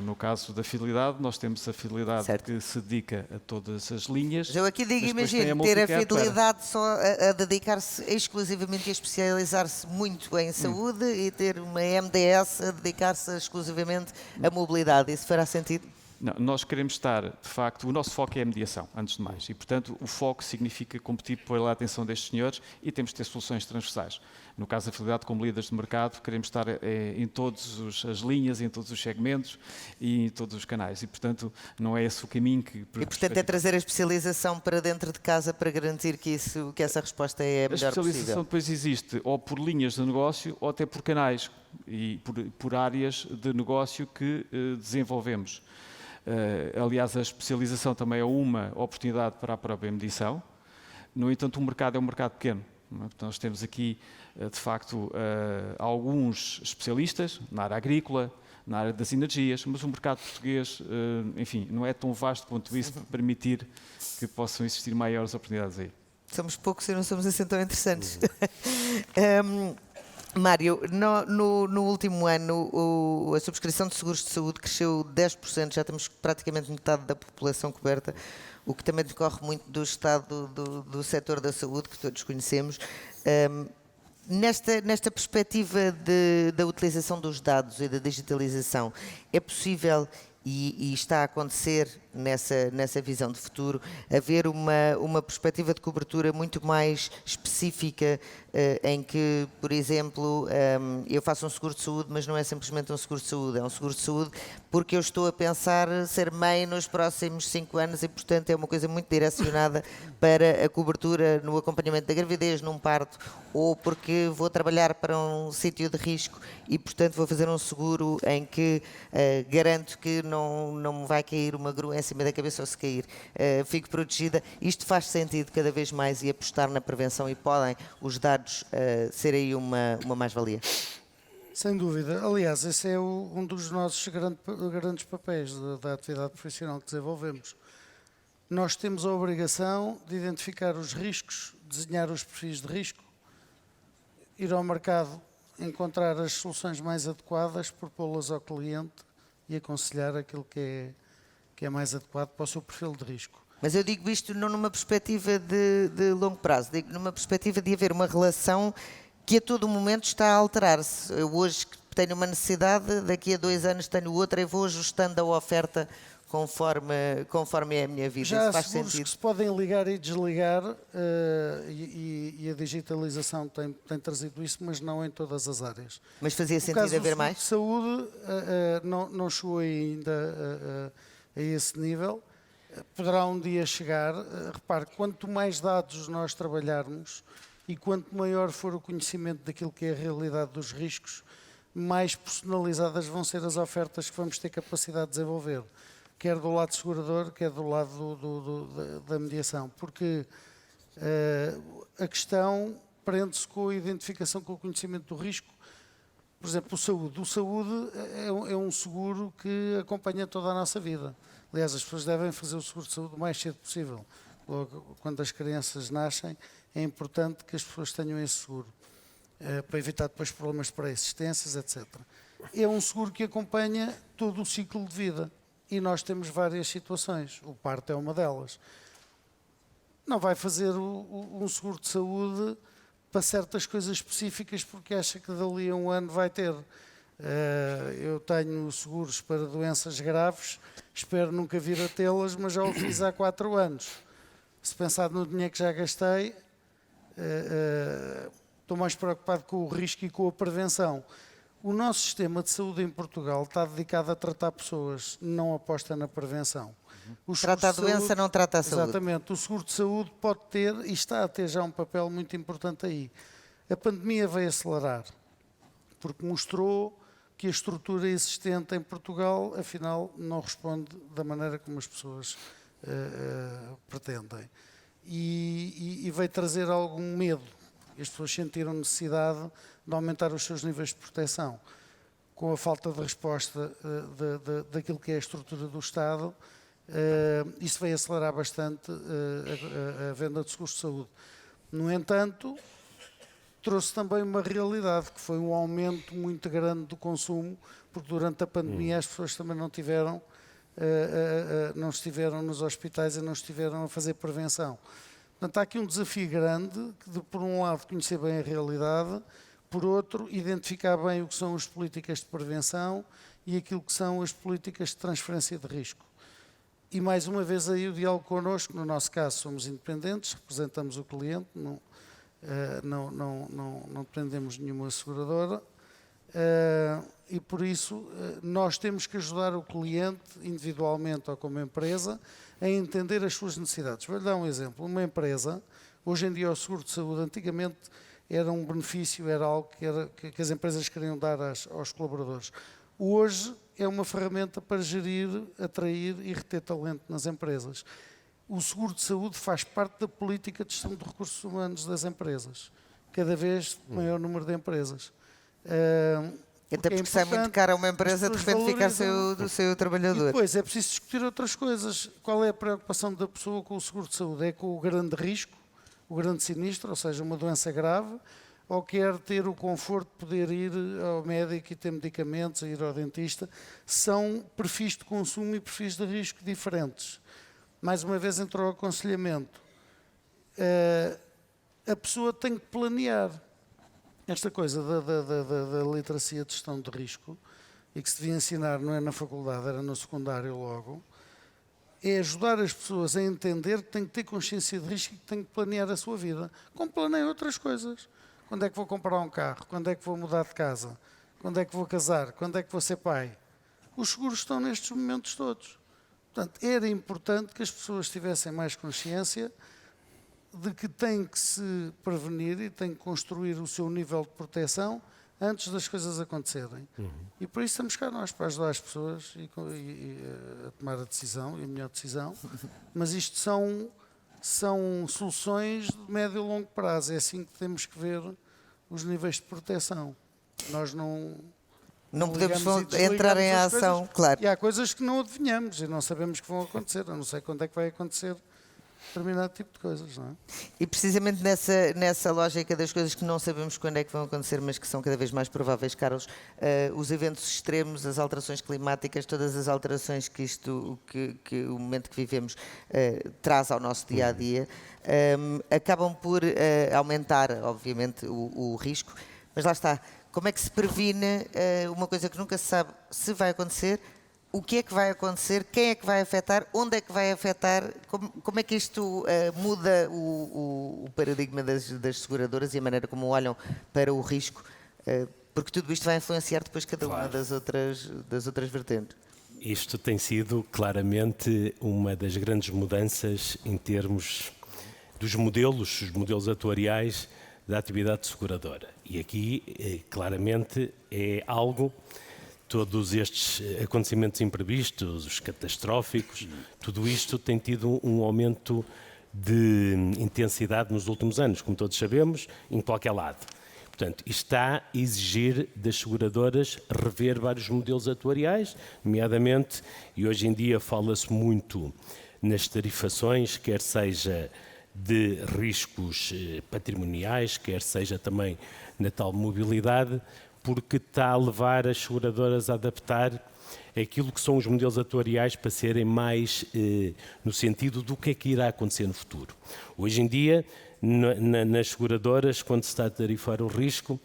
No caso da fidelidade, nós temos a fidelidade Certo. que se dedica a todas as linhas. Mas eu aqui digo, mas depois tem imagino, ter a multicap para- fidelidade só a dedicar-se exclusivamente e a especializar-se muito em saúde e ter uma MDS a dedicar-se exclusivamente à mobilidade. Isso fará sentido? Não, nós queremos estar, de facto, o nosso foco é a mediação, antes de mais. E, portanto, o foco significa competir pela atenção destes senhores e temos de ter soluções transversais. No caso da fidelidade, como líderes de mercado, queremos estar em todas as linhas, em todos os segmentos e em todos os canais. E, portanto, não é esse o caminho que... E, portanto, é trazer a especialização para dentro de casa para garantir que essa resposta é a A melhor especialização possível. depois existe ou por linhas de negócio ou até por canais e por áreas de negócio que desenvolvemos. Aliás, a especialização também é uma oportunidade para a própria mediação. No entanto, o mercado é um mercado pequeno. Não é? Portanto, nós temos aqui, de facto, alguns especialistas na área agrícola, na área das energias, mas o mercado português, enfim, não é tão vasto quanto isso para permitir que possam existir maiores oportunidades aí. Somos poucos e não somos assim tão interessantes. Mário, no último ano a subscrição de seguros de saúde cresceu 10%, já temos praticamente metade da população coberta, o que também decorre muito do estado do setor da saúde, que todos conhecemos. Nesta perspectiva da utilização dos dados e da digitalização, é possível, e está a acontecer nessa visão de futuro, haver uma perspectiva de cobertura muito mais específica, em que, por exemplo, eu faço um seguro de saúde, mas não é simplesmente um seguro de saúde, é um seguro de saúde porque eu estou a pensar ser mãe nos próximos 5 anos e, portanto, é uma coisa muito direcionada para a cobertura no acompanhamento da gravidez, num parto, ou porque vou trabalhar para um sítio de risco e, portanto, vou fazer um seguro em que garanto que não me vai cair uma grua em cima da cabeça ou se cair, fico protegida. Isto faz sentido cada vez mais e apostar na prevenção e podem os dados ser aí uma mais-valia. Sem dúvida. Aliás, esse é um dos nossos grandes papéis da atividade profissional que desenvolvemos. Nós temos a obrigação de identificar os riscos, desenhar os perfis de risco, ir ao mercado, encontrar as soluções mais adequadas, propô-las ao cliente e aconselhar aquilo que é mais adequado para o seu perfil de risco. Mas eu digo isto não numa perspectiva de longo prazo, digo numa perspectiva de haver uma relação que a todo momento está a alterar-se. Eu hoje tenho uma necessidade, daqui a 2 anos tenho outra e vou ajustando a oferta conforme é a minha vida. Já Isso há faz seguros sentido. que se podem ligar e desligar e a digitalização tem trazido isso, mas não em todas as áreas. Mas fazia No sentido caso do haver seguro mais? de saúde não chegou ainda a esse nível. Poderá um dia chegar. Repare, quanto mais dados nós trabalharmos e quanto maior for o conhecimento daquilo que é a realidade dos riscos, mais personalizadas vão ser as ofertas que vamos ter capacidade de desenvolver, quer do lado segurador, quer do lado da mediação. Porque a questão prende-se com a identificação, com o conhecimento do risco. Por exemplo, o saúde. O saúde é um seguro que acompanha toda a nossa vida. Aliás, as pessoas devem fazer o seguro de saúde o mais cedo possível. Logo, quando as crianças nascem, é importante que as pessoas tenham esse seguro, para evitar depois problemas de pré-existências, etc. É um seguro que acompanha todo o ciclo de vida. E nós temos várias situações. O parto é uma delas. Não vai fazer um seguro de saúde para certas coisas específicas porque acha que dali a um ano vai ter. Eu tenho seguros para doenças graves, espero nunca vir a tê-las, mas já o fiz há 4 anos. Se pensar no dinheiro que já gastei, estou mais preocupado com o risco e com a prevenção. O nosso sistema de saúde em Portugal está dedicado a tratar pessoas, não aposta na prevenção. Trata a doença, não trata a saúde. Exatamente. O seguro de saúde pode ter, e está a ter já um papel muito importante aí. A pandemia veio acelerar, porque mostrou que a estrutura existente em Portugal, afinal, não responde da maneira como as pessoas pretendem. E veio trazer algum medo. As pessoas sentiram necessidade de aumentar os seus níveis de proteção. Com a falta de resposta daquilo que é a estrutura do Estado, isso veio acelerar bastante a venda de seguros de saúde. No entanto, trouxe também uma realidade, que foi um aumento muito grande do consumo, porque durante a pandemia as pessoas também não estiveram nos hospitais e não estiveram a fazer prevenção. Portanto, há aqui um desafio grande, de por um lado conhecer bem a realidade, por outro identificar bem o que são as políticas de prevenção e aquilo que são as políticas de transferência de risco. E mais uma vez aí o diálogo connosco, no nosso caso somos independentes, representamos o cliente, não dependemos de nenhuma seguradora, e por isso nós temos que ajudar o cliente, individualmente ou como empresa, a entender as suas necessidades. Vou-lhe dar um exemplo. Uma empresa, hoje em dia o seguro de saúde, antigamente era um benefício, era algo que as empresas queriam dar aos colaboradores. Hoje é uma ferramenta para gerir, atrair e reter talento nas empresas. O seguro de saúde faz parte da política de gestão de recursos humanos das empresas. Cada vez maior número de empresas. Até porque sai muito caro a uma empresa de repente ficar do seu trabalhador. E depois é preciso discutir outras coisas. Qual é a preocupação da pessoa com o seguro de saúde? É com o grande risco, o grande sinistro, ou seja, uma doença grave, ou quer ter o conforto de poder ir ao médico e ter medicamentos, ir ao dentista? São perfis de consumo e perfis de risco diferentes. Mais uma vez entrou o aconselhamento. A pessoa tem que planear. Esta coisa da literacia de gestão de risco, e que se devia ensinar não é na faculdade, era no secundário logo, é ajudar as pessoas a entender que têm que ter consciência de risco e que têm que planear a sua vida. Como planeiam outras coisas. Quando é que vou comprar um carro? Quando é que vou mudar de casa? Quando é que vou casar? Quando é que vou ser pai? Os seguros estão nestes momentos todos. Portanto, era importante que as pessoas tivessem mais consciência de que têm que se prevenir e têm que construir o seu nível de proteção antes das coisas acontecerem. E por isso estamos cá nós, para ajudar as pessoas a tomar a decisão, e a melhor decisão. Mas isto são soluções de médio e longo prazo. É assim que temos que ver os níveis de proteção. Nós não podemos ligamos e entrar em desligamos as ação, coisas. claro. E há coisas que não adivinhamos e não sabemos que vão acontecer. Eu não sei quando é que vai acontecer determinado tipo de coisas, não é? E precisamente nessa lógica das coisas que não sabemos quando é que vão acontecer, mas que são cada vez mais prováveis, Carlos, os eventos extremos, as alterações climáticas, todas as alterações que o momento que vivemos traz ao nosso dia-a-dia, acabam por aumentar, obviamente, o risco. Mas lá está, como é que se previne uma coisa que nunca se sabe se vai acontecer? O que é que vai acontecer? Quem é que vai afetar? Onde é que vai afetar? Como é que isto muda o paradigma das seguradoras e a maneira como olham para o risco? Porque tudo isto vai influenciar depois cada uma das outras vertentes. Isto tem sido claramente uma das grandes mudanças em termos dos modelos, os modelos atuariais da atividade seguradora. E aqui, claramente, é algo... Todos estes acontecimentos imprevistos, os catastróficos, tudo isto tem tido um aumento de intensidade nos últimos anos, como todos sabemos, em qualquer lado. Portanto, isto está a exigir das seguradoras rever vários modelos atuariais, nomeadamente, e hoje em dia fala-se muito nas tarifações, quer seja de riscos patrimoniais, quer seja também na tal mobilidade, porque está a levar as seguradoras a adaptar aquilo que são os modelos atuariais para serem mais no sentido do que é que irá acontecer no futuro. Hoje em dia, nas seguradoras, quando se está a tarifar o risco,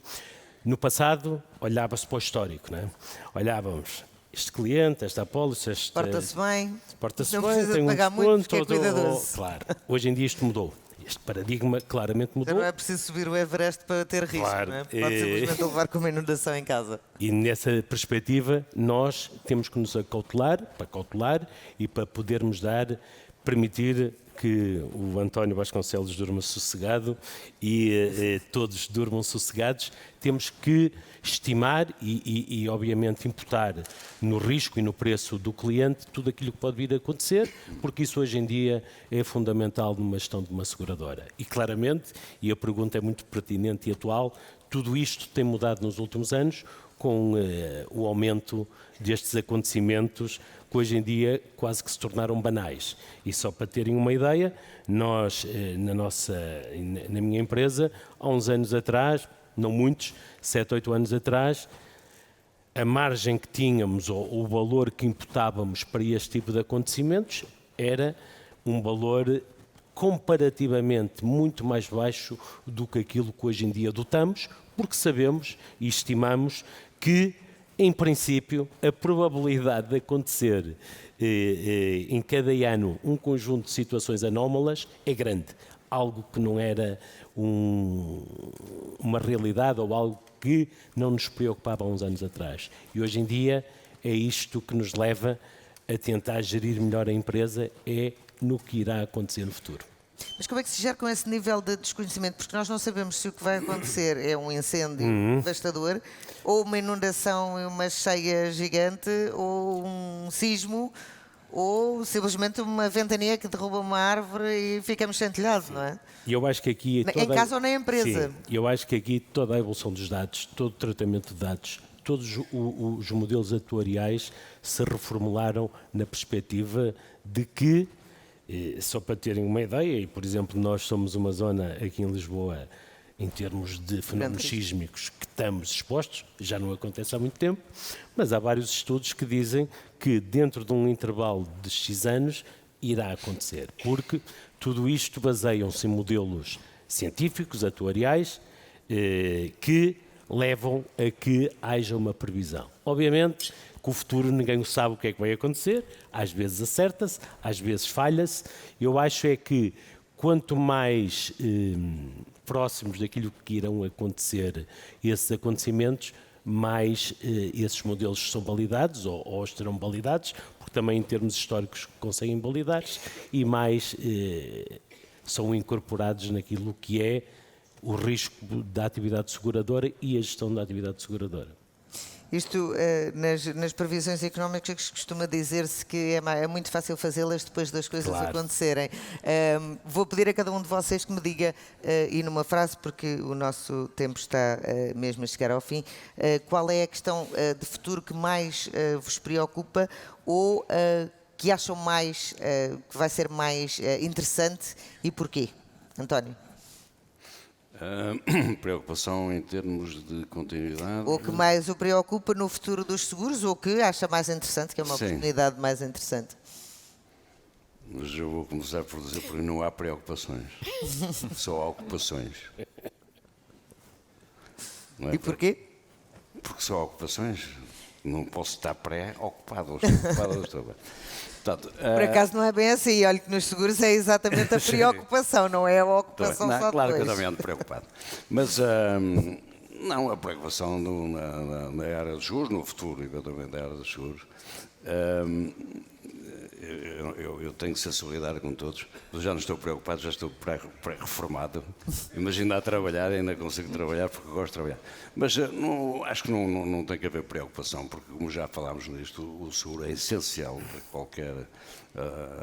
no passado olhava-se para o histórico, não é? Olhávamos este cliente, esta apólice, Porta-se bem, porta-se não bem, precisa tem de um pagar muito porque é desconto, cuidadoso. claro, hoje em dia isto mudou. Este paradigma claramente Já mudou. não é preciso subir o Everest para ter risco, Claro, não é? Pode simplesmente levar com uma inundação em casa. E nessa perspectiva, nós temos que nos acautelar, para cautelar e para podermos permitir que o António Vasconcelos durma sossegado e todos durmam sossegados. Temos que estimar e, obviamente, imputar no risco e no preço do cliente tudo aquilo que pode vir a acontecer, porque isso hoje em dia é fundamental numa gestão de uma seguradora. E claramente, e a pergunta é muito pertinente e atual, tudo isto tem mudado nos últimos anos com o aumento destes acontecimentos que hoje em dia quase que se tornaram banais. E só para terem uma ideia, nós, na minha empresa, há uns anos atrás, não muitos, 7, 8 anos atrás, a margem que tínhamos ou o valor que imputávamos para este tipo de acontecimentos era um valor comparativamente muito mais baixo do que aquilo que hoje em dia adotamos, porque sabemos e estimamos que, em princípio, a probabilidade de acontecer em cada ano um conjunto de situações anómalas é grande. Algo que não era uma realidade ou algo que não nos preocupava há uns anos atrás. E hoje em dia é isto que nos leva a tentar gerir melhor a empresa, é no que irá acontecer no futuro. Mas como é que se gera com esse nível de desconhecimento? Porque nós não sabemos se o que vai acontecer é um incêndio devastador, ou uma inundação, uma cheia gigante, ou um sismo, ou simplesmente uma ventania que derruba uma árvore e ficamos sem telhado, não é? E eu acho que aqui Em casa ou na empresa. Sim, eu acho que aqui toda a evolução dos dados, todo o tratamento de dados, todos os modelos atuariais se reformularam na perspectiva de que, só para terem uma ideia, e por exemplo nós somos uma zona aqui em Lisboa, em termos de fenómenos sísmicos que estamos expostos, já não acontece há muito tempo, mas há vários estudos que dizem que dentro de um intervalo de X anos irá acontecer, porque tudo isto baseiam-se em modelos científicos, atuariais, que levam a que haja uma previsão. Obviamente que o futuro ninguém sabe o que é que vai acontecer, às vezes acerta-se, às vezes falha-se. Eu acho é que quanto mais próximos daquilo que irão acontecer esses acontecimentos, mais esses modelos são validados ou estarão validados, porque também em termos históricos conseguem validar-se, e mais são incorporados naquilo que é o risco da atividade seguradora e a gestão da atividade seguradora. Isto, nas previsões económicas, costuma dizer-se que é muito fácil fazê-las depois das coisas acontecerem. Vou pedir a cada um de vocês que me diga, e numa frase, porque o nosso tempo está mesmo a chegar ao fim, qual é a questão de futuro que mais vos preocupa ou que acham mais, que vai ser mais interessante e porquê? António? Preocupação em termos de continuidade. Ou que mais o preocupa no futuro dos seguros, ou que acha mais interessante, que é uma Sim. oportunidade mais interessante. Mas eu vou começar por dizer porque não há preocupações, só há ocupações. Não é? E porquê? Porque só há ocupações. Não posso estar pré-ocupado. Estou bem. Portanto, Por acaso não é bem assim. Olha que nos seguros é exatamente a preocupação, não é a ocupação não, só claro depois. que eu também ando preocupado. Mas não, a preocupação na área dos seguros, no futuro, eventualmente, da área dos seguros, eu tenho que ser solidário com todos. Eu já não estou preocupado, já estou pré-reformado. Imagina a trabalhar, ainda consigo trabalhar porque gosto de trabalhar. Mas acho que não tem que haver preocupação, porque como já falámos nisto, o seguro é essencial para qualquer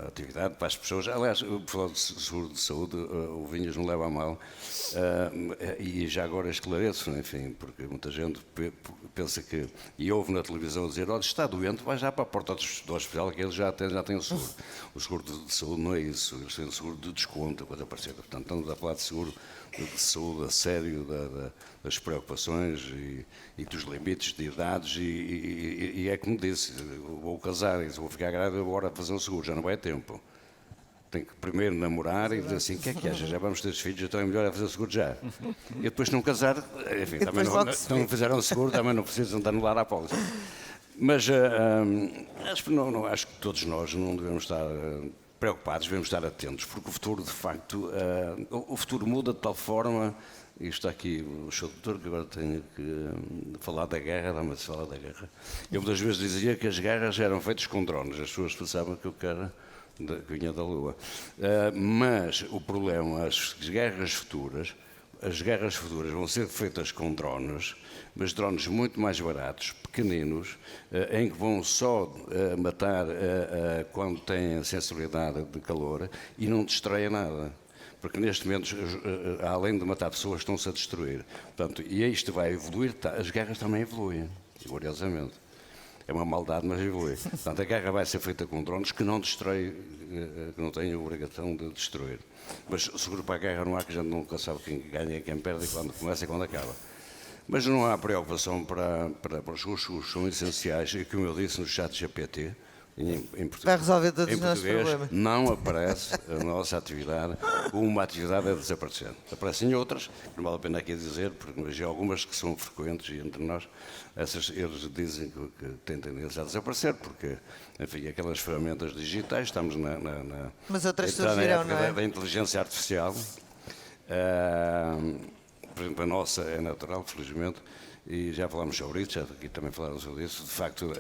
atividade, para as pessoas. Aliás, falando de seguro de saúde, o Vinhas não leva a mal. E já agora esclareço, enfim, porque muita gente pensa que, e ouve na televisão dizer, olha, está doente, vai já para a porta do hospital, que eles já têm o seguro. O seguro de saúde não é isso, eles têm o seguro de desconto, coisa parecida. Portanto, estamos a falar de seguro de saúde a sério, das preocupações e dos limites de idades, e é como disse, vou casar e vou ficar grávida, bora fazer um seguro, já não vai tempo. Tem que primeiro namorar e dizer assim, o que é que achas? Já vamos ter filhos, então é melhor fazer o seguro já. E depois não casar, enfim, também não fizeram o seguro, também não precisam de anular a pólice. Mas acho que todos nós não devemos estar preocupados, devemos estar atentos, porque o futuro, de facto, o futuro muda de tal forma, e está aqui o Sr. Doutor, que agora tenho que falar da guerra, dá-me de falar da guerra. Eu muitas vezes dizia que as guerras eram feitas com drones, as pessoas pensavam que eu era que vinha da Lua. Mas o problema, as guerras futuras vão ser feitas com drones, mas drones muito mais baratos, pequeninos, em que vão só matar quando têm sensibilidade de calor e não destroem nada. Porque neste momento, além de matar pessoas, estão-se a destruir. Portanto, e isto vai evoluir, as guerras também evoluem, curiosamente. É uma maldade, mas evolui. Portanto, a guerra vai ser feita com drones que não destrói, que não têm a obrigação de destruir. Mas seguro para a guerra não há, que a gente nunca sabe quem ganha e quem perde, e quando começa e quando acaba. Mas não há preocupação para os seguros, são essenciais, e como eu disse no chat GPT, em português, Vai resolver todos os nossos problemas. não aparece a nossa atividade como uma atividade a desaparecer. Aparecem outras, não vale a pena aqui dizer, porque vejo algumas que são frequentes e entre nós, eles dizem que têm tendência a desaparecer, porque, enfim, aquelas ferramentas digitais, estamos Mas outras na surgirão, época não é? da inteligência artificial. Por exemplo, a nossa é natural, felizmente, e já falámos sobre isso, já aqui também falaram sobre isso. De facto,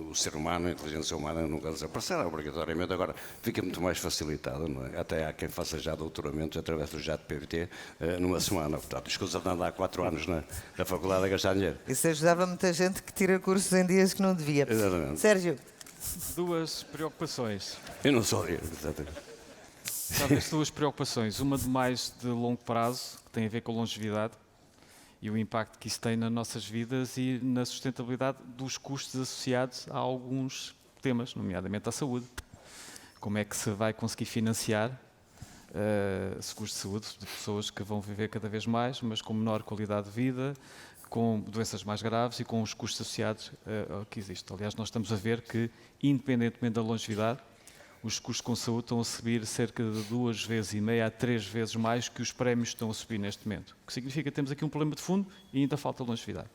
o ser humano, a inteligência humana nunca desaparecerá obrigatoriamente, agora fica muito mais facilitada, não é? Até há quem faça já doutoramentos através do JPT numa semana. Portanto, escusa de andar há 4 anos na faculdade a gastar dinheiro. Isso ajudava muita gente que tira cursos em dias que não devia. Exatamente. Sérgio, Duas preocupações. Eu não sou exatamente. Talvez duas preocupações. Uma de mais de longo prazo, que tem a ver com a longevidade e o impacto que isso tem nas nossas vidas e na sustentabilidade dos custos associados a alguns temas, nomeadamente à saúde. Como é que se vai conseguir financiar seguros de saúde de pessoas que vão viver cada vez mais, mas com menor qualidade de vida, com doenças mais graves e com os custos associados ao que existe. Aliás, nós estamos a ver que, independentemente da longevidade, os custos com saúde estão a subir cerca de 2,5 vezes a 3 vezes mais que os prémios estão a subir neste momento. O que significa que temos aqui um problema de fundo e ainda falta longevidade.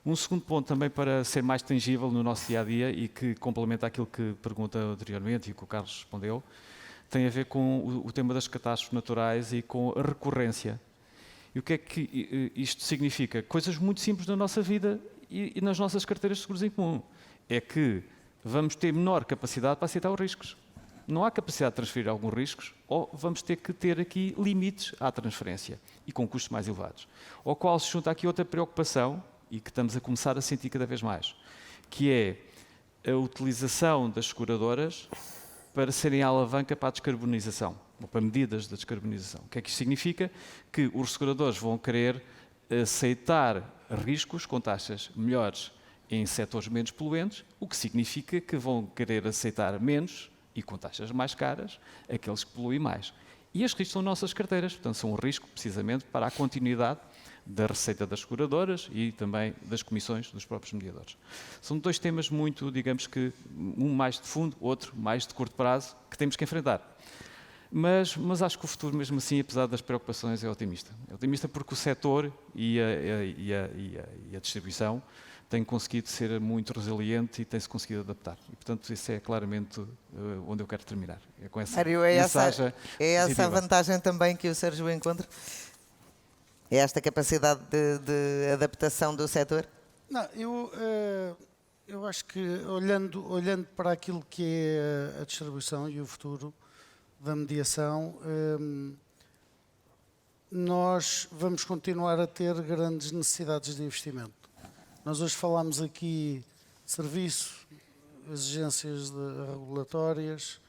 Um segundo ponto também para ser mais tangível no nosso dia-a-dia e que complementa aquilo que pergunta anteriormente e que o Carlos respondeu, tem a ver com o tema das catástrofes naturais e com a recorrência. E o que é que isto significa? Coisas muito simples na nossa vida e nas nossas carteiras de seguros em comum. É que vamos ter menor capacidade para aceitar os riscos. Não há capacidade de transferir alguns riscos, ou vamos ter que ter aqui limites à transferência e com custos mais elevados. Ao qual se junta aqui outra preocupação, e que estamos a começar a sentir cada vez mais, que é a utilização das seguradoras para serem a alavanca para a descarbonização, ou para medidas de descarbonização. O que é que isto significa? Que os seguradores vão querer aceitar riscos com taxas melhores em setores menos poluentes, o que significa que vão querer aceitar menos e com taxas mais caras aqueles que poluem mais. E estes riscos são nossas carteiras, portanto são um risco precisamente para a continuidade da receita das seguradoras e também das comissões dos próprios mediadores. São dois temas muito, digamos que, um mais de fundo, outro mais de curto prazo, que temos que enfrentar. Mas acho que o futuro, mesmo assim, apesar das preocupações, é otimista. É otimista porque o setor e a distribuição tem conseguido ser muito resiliente e tem-se conseguido adaptar. E, portanto, isso é claramente onde eu quero terminar. É com essa mensagem essa a vantagem também que o Sérgio encontra? É esta capacidade de adaptação do setor? Não, Eu acho que olhando para aquilo que é a distribuição e o futuro da mediação, nós vamos continuar a ter grandes necessidades de investimento. Nós hoje falámos aqui de serviço, exigências regulatórias,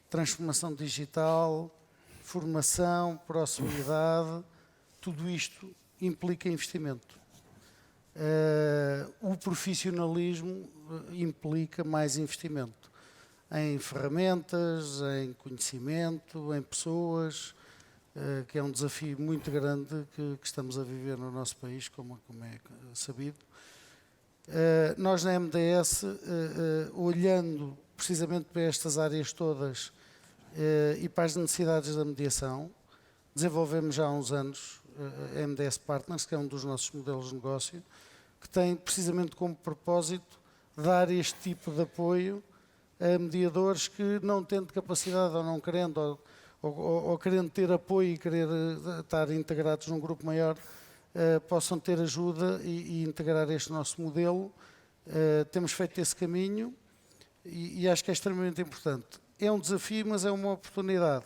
transformação digital, formação, proximidade, tudo isto implica investimento. O profissionalismo implica mais investimento em ferramentas, em conhecimento, em pessoas, que é um desafio muito grande que estamos a viver no nosso país, como é sabido. Nós na MDS, olhando precisamente para estas áreas todas e para as necessidades da mediação, desenvolvemos já há uns anos a MDS Partners, que é um dos nossos modelos de negócio, que tem precisamente como propósito dar este tipo de apoio a mediadores que não tendo capacidade ou não querendo, ou querendo ter apoio e querer estar integrados num grupo maior, possam ter ajuda e integrar este nosso modelo. Temos feito esse caminho e acho que é extremamente importante. É um desafio, mas é uma oportunidade.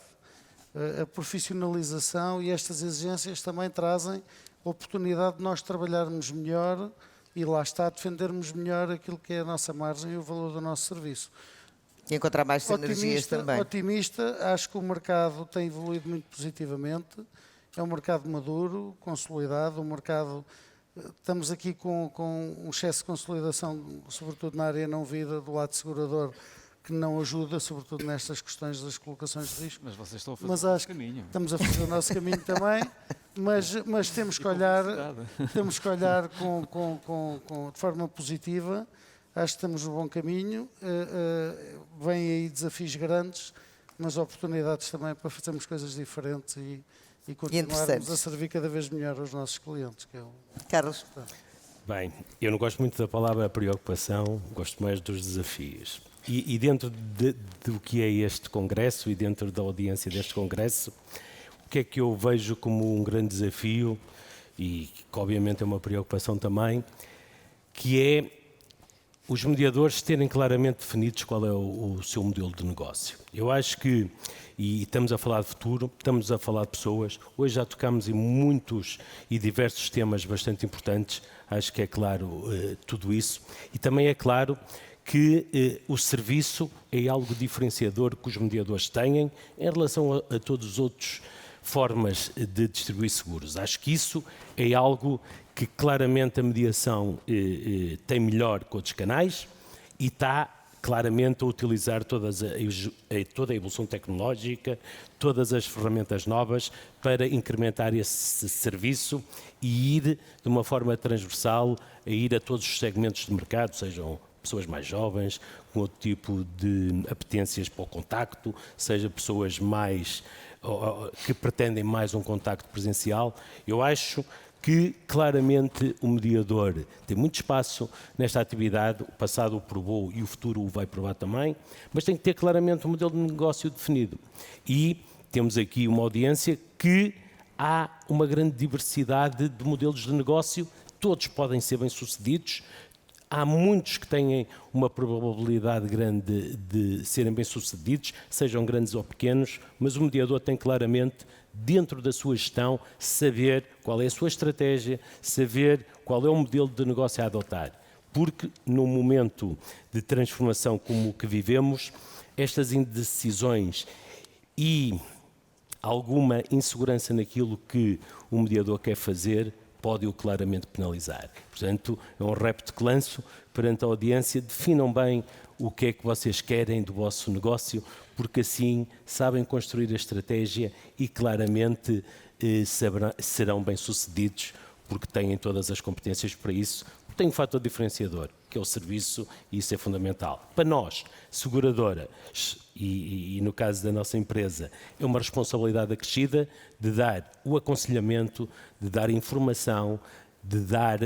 A profissionalização e estas exigências também trazem a oportunidade de nós trabalharmos melhor e lá está, defendermos melhor aquilo que é a nossa margem e o valor do nosso serviço. E encontrar mais sinergias também. Otimista, acho que o mercado tem evoluído muito positivamente. É um mercado maduro, consolidado, estamos aqui com um excesso de consolidação, sobretudo na área não vida, do lado segurador, que não ajuda, sobretudo nestas questões das colocações de risco. Mas vocês estão a fazer o nosso caminho. Estamos a fazer o nosso caminho também, mas temos que olhar de forma positiva. Acho que estamos no bom caminho. Vêm aí desafios grandes, mas oportunidades também para fazermos coisas diferentes e continuarmos a servir cada vez melhor aos nossos clientes. Que é Carlos. Bem, eu não gosto muito da palavra preocupação, gosto mais dos desafios. E dentro do que é este congresso e dentro da audiência deste congresso, o que é que eu vejo como um grande desafio e que obviamente é uma preocupação também, que é os mediadores terem claramente definidos qual é o seu modelo de negócio. Eu acho que, e estamos a falar de futuro, estamos a falar de pessoas, hoje já tocamos em muitos e diversos temas bastante importantes, acho que é claro tudo isso, e também é claro que o serviço é algo diferenciador que os mediadores têm em relação a todas as outras formas de distribuir seguros. Acho que isso é algo que claramente a mediação tem melhor que outros canais e está claramente a utilizar toda a evolução tecnológica, todas as ferramentas novas para incrementar esse serviço e ir de uma forma transversal a ir a todos os segmentos de mercado, sejam pessoas mais jovens, com outro tipo de apetências para o contacto, seja pessoas mais que pretendem mais um contacto presencial. Eu acho que claramente o mediador tem muito espaço nesta atividade, o passado o provou e o futuro o vai provar também, mas tem que ter claramente um modelo de negócio definido. E temos aqui uma audiência que há uma grande diversidade de modelos de negócio, todos podem ser bem-sucedidos. Há muitos que têm uma probabilidade grande de serem bem-sucedidos, sejam grandes ou pequenos, mas o mediador tem claramente, dentro da sua gestão, saber qual é a sua estratégia, saber qual é o modelo de negócio a adotar. Porque, num momento de transformação como o que vivemos, estas indecisões e alguma insegurança naquilo que o mediador quer fazer pode-o claramente penalizar. Portanto, é um repto que lanço perante a audiência, definam bem o que é que vocês querem do vosso negócio, porque assim sabem construir a estratégia e claramente serão bem-sucedidos, porque têm todas as competências para isso, porque tem um fator diferenciador, que é o serviço, e isso é fundamental. Para nós, seguradoras, e no caso da nossa empresa, é uma responsabilidade acrescida de dar o aconselhamento, de dar informação, de dar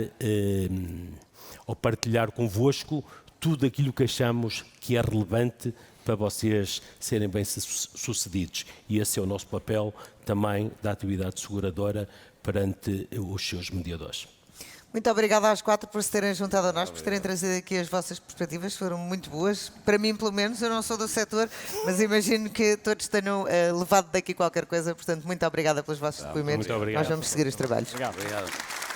ou partilhar convosco tudo aquilo que achamos que é relevante para vocês serem bem-sucedidos. E esse é o nosso papel também da atividade seguradora perante os seus mediadores. Muito obrigada às 4 por se terem juntado a nós, por terem trazido aqui as vossas perspectivas, foram muito boas. Para mim, pelo menos, eu não sou do setor, mas imagino que todos tenham levado daqui qualquer coisa. Portanto, muito obrigada pelos vossos depoimentos. muito obrigado. Nós vamos seguir os trabalhos. Obrigado. Obrigado.